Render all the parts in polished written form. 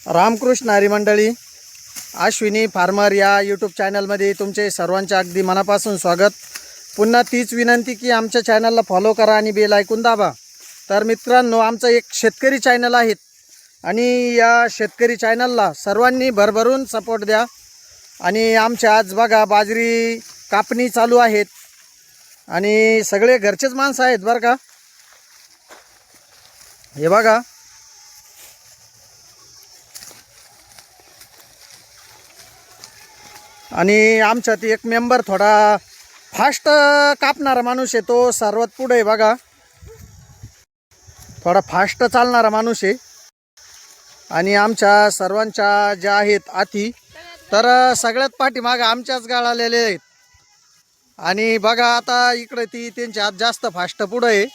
रामकृष्ण हरी मंडळी, अश्विनी फार्मर या यूट्यूब चॅनलमध्ये तुमचे सर्वांचे अगदी मनापासून स्वागत। पुन्हा तीच विनंती की आमच्या चॅनलला फॉलो करा आणि बेल आयकॉन दाबा। तर मित्रांनो, आमचा एक शेतकरी चॅनल आहे आणि या शेतकरी चॅनलला सर्वांनी भरभरून सपोर्ट द्या। आणि आमच्या आज बघा बाजरी कापणी चालू आहेत आणि सगळे घरचेच माणसं आहेत बरं का। हे बघा, आणि आमच्यात एक मेंबर थोडा फास्ट कापणारा माणूस आहे, तो सर्वात पुढे आहे बघा, थोडा फास्ट चालणारा माणूस आहे। आणि आमच्या सर्वांच्या ज्या आहेत अति, तर सगळ्यात पाठीमागं आमच्याच गाळालेले आहेत। आणि बघा आता इकडे ती त्यांच्या हात जास्त फास्ट पुढे आहे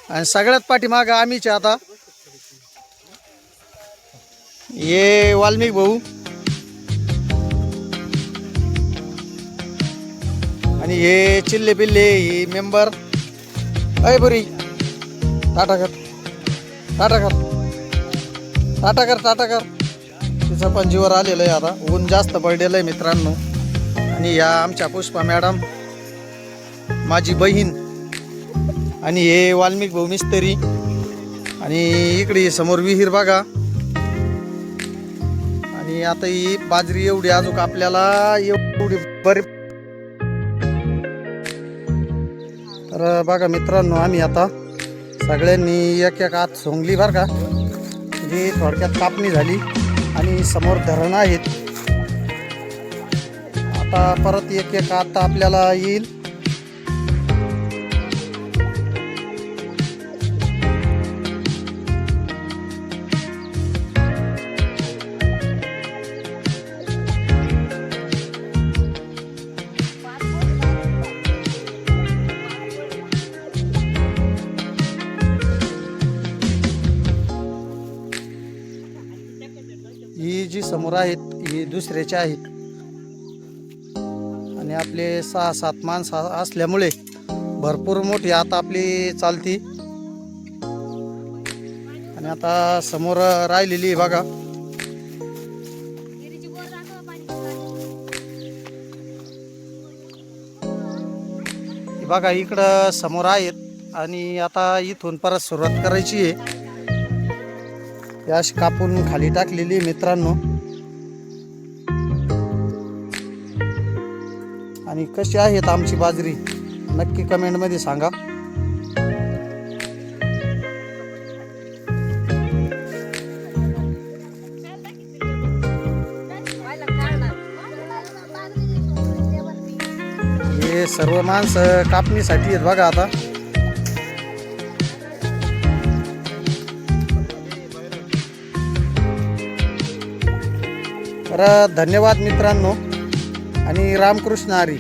आणि सगळ्यात पाठीमागं आम्हीच आता। ये वाल्मिक भाऊ आणि हे चिल्ले पिल्ले ही मेंबर। अय बुरी टाटा कर, टाटा कर, टाटा कर, टाटा कर। तिचं पण जीवर आलेलं आहे, आता ऊन जास्त पडलेलं आहे मित्रांनो। आणि या आमच्या पुष्पा मॅडम, माझी बहीण, आणि हे वाल्मिक भाऊ मिस्त्री। आणि इकडे समोर विहीर बघा। आणि आता ही बाजरी एवढी अजून आपल्याला एवढी बरी। तर बघा मित्रांनो, आम्ही आता सगळ्यांनी एक एक हात सोंगली बरं का, जी थोडक्यात कापणी झाली। आणि समोर धरण आहेत, आता परत एक एक हात आपल्याला येईल। ही जी समोर आहेत ही दुसऱ्याचे आहेत आणि आपले 6-7 माणसं असल्यामुळे भरपूर मोठी आता आपली चालती। आणि आता समोर राहिलेली बघा, बघा इकडं समोर आहेत। आणि आता इथून परत सुरुवात करायची आहे। याश कापून खाली टाकलेली मित्रांनो। आणि कशी आहेत आमची बाजरी नक्की कमेंट मध्ये सांगा। हे सर्व माणसं कापणीसाठी आहेत बघा आता। तर धन्यवाद मित्रांनो आणि रामकृष्ण हरी।